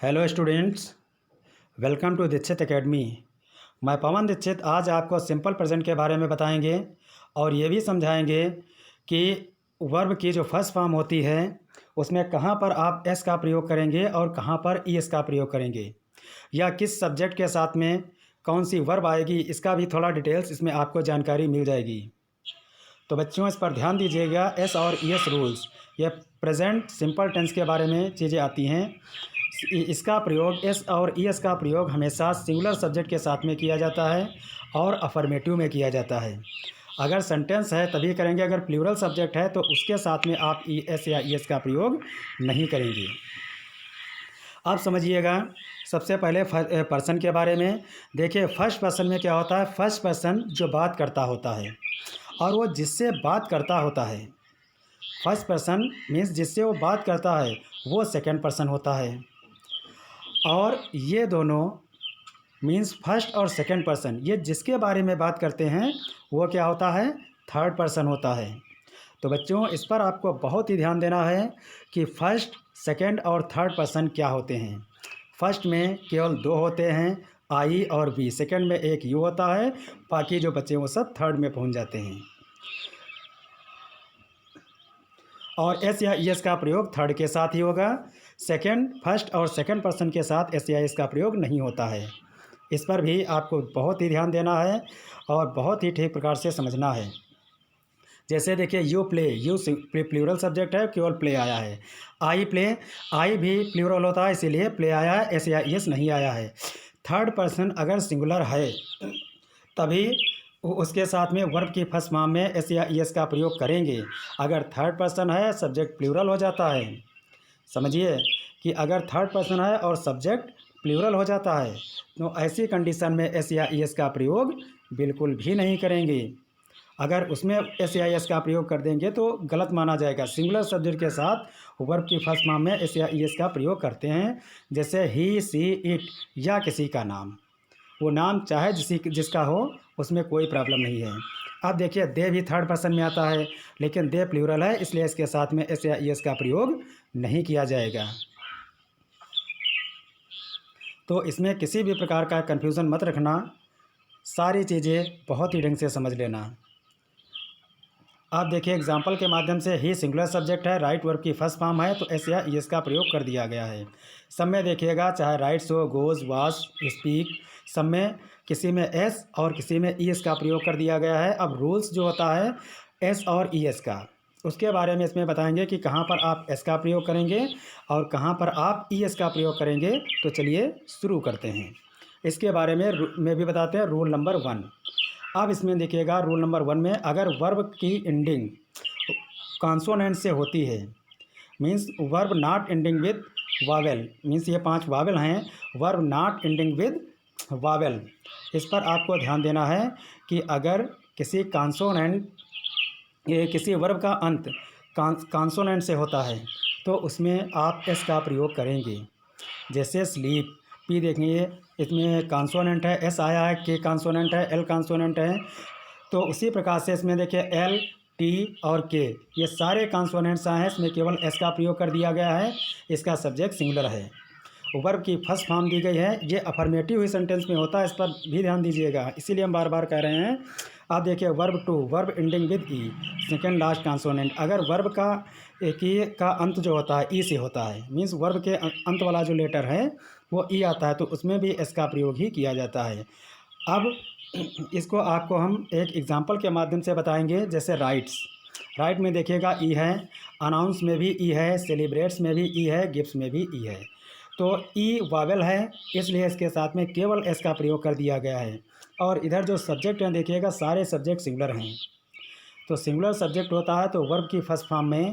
Hello students, welcome to Dikshit academy. मैं पवन दीक्षित आज आपको सिंपल प्रेजेंट के बारे में बताएंगे और ये भी समझाएंगे कि वर्ब की जो फर्स्ट फॉर्म होती है उसमें कहाँ पर आप एस का प्रयोग करेंगे और कहाँ पर ई एस का प्रयोग करेंगे, या किस सब्जेक्ट के साथ में कौन सी वर्ब आएगी, इसका भी थोड़ा डिटेल्स इसमें आपको जानकारी मिल जाएगी। तो बच्चों इस पर ध्यान दीजिएगा। एस और ई एस रूल्स, ये प्रेजेंट सिंपल टेंस के बारे में चीज़ें आती हैं। इसका प्रयोग एस और ई एस का प्रयोग हमेशा सिंगुलर सब्जेक्ट के साथ में किया जाता है और अफर्मेटिव में किया जाता है। अगर सेंटेंस है तभी करेंगे, अगर प्लूरल सब्जेक्ट है तो उसके साथ में आप ई एस या ई एस का प्रयोग नहीं करेंगे। आप समझिएगा। सबसे पहले पर्सन के बारे में देखिए। फर्स्ट पर्सन में क्या होता है? फर्स्ट पर्सन जो बात करता होता है और वो जिससे बात करता होता है। फर्स्ट पर्सन मीन्स जिससे वो बात करता है वो सेकंड पर्सन होता है, और ये दोनों मीन्स फर्स्ट और सेकंड पर्सन, ये जिसके बारे में बात करते हैं वो क्या होता है? थर्ड पर्सन होता है। तो बच्चों इस पर आपको बहुत ही ध्यान देना है कि फर्स्ट, सेकंड और थर्ड पर्सन क्या होते हैं। फर्स्ट में केवल दो होते हैं, आई और वी। सेकंड में एक यू होता है, बाकी जो बच्चे वो सब थर्ड में पहुंच जाते हैं। और एस या ई एस का प्रयोग थर्ड के साथ ही होगा। सेकंड, फर्स्ट और सेकंड पर्सन के साथ एस या ई एस का प्रयोग नहीं होता है। इस पर भी आपको बहुत ही ध्यान देना है और बहुत ही ठीक प्रकार से समझना है। जैसे देखिए you play, you plural subject है, केवल प्ले आया है। आई प्ले, आई भी प्लूरल होता है इसीलिए प्ले आया है, एस या ई एस नहीं आया है। थर्ड पर्सन अगर सिंगुलर है तभी उसके साथ में वर्ब की फर्स्ट फॉर्म में एस या ई एस का प्रयोग करेंगे। अगर थर्ड पर्सन है, सब्जेक्ट प्लूरल हो जाता है। समझिए कि अगर थर्ड पर्सन है और सब्जेक्ट प्लूरल हो जाता है तो ऐसी कंडीशन में एस या ई एस का प्रयोग बिल्कुल भी नहीं करेंगे। अगर उसमें एस या ई एस का प्रयोग कर देंगे तो गलत माना जाएगा। सिंगुलर सब्जेक्ट के साथ वर्ब की फर्स्ट फॉर्म में एस या ई एस का प्रयोग करते हैं। जैसे ही, सी, इट या किसी का नाम, वो नाम चाहे जिसका हो उसमें कोई प्रॉब्लम नहीं है। अब देखिए दे भी थर्ड पर्सन में आता है, लेकिन दे प्लूरल है इसलिए इसके साथ में एस या ई एस का प्रयोग नहीं किया जाएगा। तो इसमें किसी भी प्रकार का कन्फ्यूज़न मत रखना, सारी चीज़ें बहुत ही ढंग से समझ लेना। आप देखिए एग्जाम्पल के माध्यम से, ही सिंगुलर सब्जेक्ट है, राइट वर्ब की फर्स्ट फॉर्म है तो एस या ई एस का प्रयोग कर दिया गया है। सब में देखिएगा, चाहे राइट्स हो, गोज़, वॉच, स्पीक, सब में किसी में एस और किसी में ई एस का प्रयोग कर दिया गया है। अब रूल्स जो होता है एस और ई एस का, उसके बारे में इसमें बताएंगे कि कहाँ पर आप एस का प्रयोग करेंगे और कहाँ पर आप ई एस का प्रयोग करेंगे। तो चलिए शुरू करते हैं। इसके बारे में भी बताते हैं। Rule number 1। अब इसमें देखिएगा रूल नंबर 1 में, अगर वर्ब की एंडिंग कॉन्सोनेंट से होती है, means verb not ending with Wavell, means ये 5 वावेल हैं, verb not ending with Wavell, इस पर आपको ध्यान देना है कि अगर किसी कॉन्सोनेंट, ये किसी वर्ब का अंत कॉन्सोनेंट से होता है तो उसमें आप एस का प्रयोग करेंगे। जैसे स्लीप, पी देखेंगे इसमें कॉन्सोनेंट है, एस आया है, के कॉन्सोनेंट है, एल कॉन्सोनेंट है। तो उसी प्रकार से इसमें देखिए एल, टी और के, ये सारे कॉन्सोनेंट्स आए हैं, इसमें केवल एस का प्रयोग कर दिया गया है। इसका सब्जेक्ट सिंगुलर है। वर्ब की फर्स्ट फॉर्म दी गई है, ये अफर्मेटिव ही सेंटेंस में होता है, इस पर भी ध्यान दीजिएगा, इसीलिए हम बार बार कह रहे हैं। आप देखिए verb two, verb ending with E, second last consonant. अगर वर्ब का एक ई का अंत जो होता है ई से होता है, मीन्स वर्ब के अंत वाला जो लेटर है वो ई आता है, तो उसमें भी एस का प्रयोग ही किया जाता है। अब इसको आपको हम एक एग्जांपल के माध्यम से बताएंगे। जैसे राइट्स, राइट में देखिएगा ई है, अनाउंस में भी ई है, सेलिब्रेट्स में भी ई है, गिफ्ट्स में भी ई है। तो ई वावेल है इसलिए इसके साथ में केवल एस का प्रयोग कर दिया गया है। और इधर जो सब्जेक्ट हैं देखिएगा, सारे सब्जेक्ट सिंगुलर हैं। तो सिंगुलर सब्जेक्ट होता है तो वर्ब की फर्स्ट फॉर्म में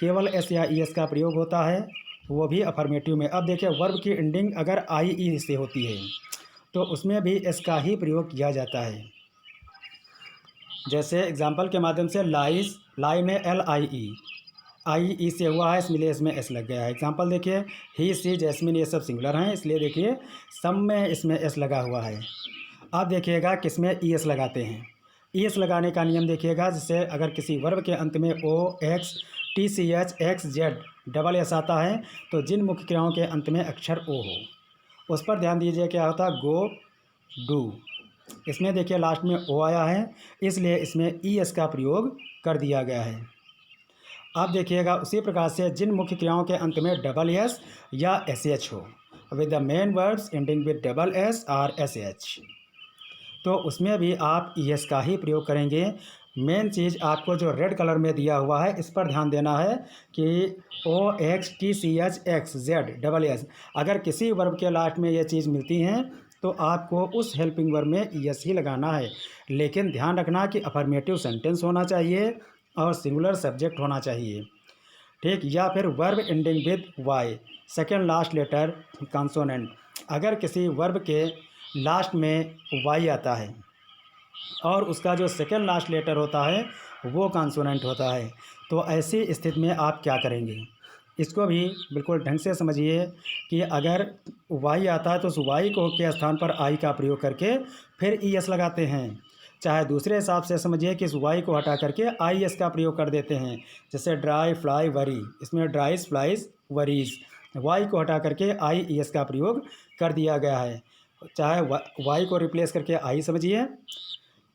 केवल एस या ई एस का प्रयोग होता है, वो भी अफर्मेटिव में। अब देखिए वर्ब की एंडिंग अगर आई ई से होती है तो उसमें भी एस का ही प्रयोग किया जाता है। जैसे एग्जांपल के माध्यम से, लाइस, लाई में एल आई ई से हुआ है इसलिए इसमें एस लग गया है। एग्जांपल देखिए, ही, सी, जैस्मिन, ये सब सिंगुलर हैं इसलिए देखिए सब में इसमें एस लगा हुआ है। अब देखिएगा किसमें ई एस लगाते हैं। ई एस लगाने का नियम देखिएगा, जैसे अगर किसी वर्ब के अंत में O, X, T, C, H, X, Z double S आता है तो जिन मुख्य क्रियाओं के अंत में अक्षर ओ हो उस पर ध्यान दीजिए। क्या होता है? गो, डू। इसमें देखिए लास्ट में ओ आया है, इसलिए इसमें ई एस का प्रयोग कर दिया गया है। अब देखिएगा उसी प्रकार से जिन मुख्य क्रियाओं के अंत में डबल एस या एस एच हो with the main words ending with double S और एस एच, तो उसमें भी आप ई एस का ही प्रयोग करेंगे। मेन चीज़ आपको जो रेड कलर में दिया हुआ है इस पर ध्यान देना है कि O X T C H X Z double S, अगर किसी वर्ब के लास्ट में ये चीज़ मिलती हैं तो आपको उस हेल्पिंग वर्ब में ई एस ही लगाना है। लेकिन ध्यान रखना कि अफर्मेटिव सेंटेंस होना चाहिए और सिंगुलर सब्जेक्ट होना चाहिए, ठीक। या फिर verb ending with Y, second last letter consonant. अगर किसी वर्ब के लास्ट में वाई आता है और उसका जो सेकेंड लास्ट लेटर होता है वो कॉन्सोनेंट होता है, तो ऐसी स्थिति में आप क्या करेंगे? इसको भी बिल्कुल ढंग से समझिए कि अगर वाई आता है तो उस वाई को के स्थान पर आई का प्रयोग करके फिर ई एस लगाते हैं। चाहे दूसरे हिसाब से समझिए कि इस वाई को हटा करके आई एस का प्रयोग कर देते हैं, जैसे ड्राई, फ्लाई, वरी, इसमें ड्राइज, फ्लाइज, वरीज, वाई को हटा करके आई ई एस का प्रयोग कर दिया गया है। चाहे वाई को रिप्लेस करके आई समझिए।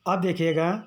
अब देखिएगा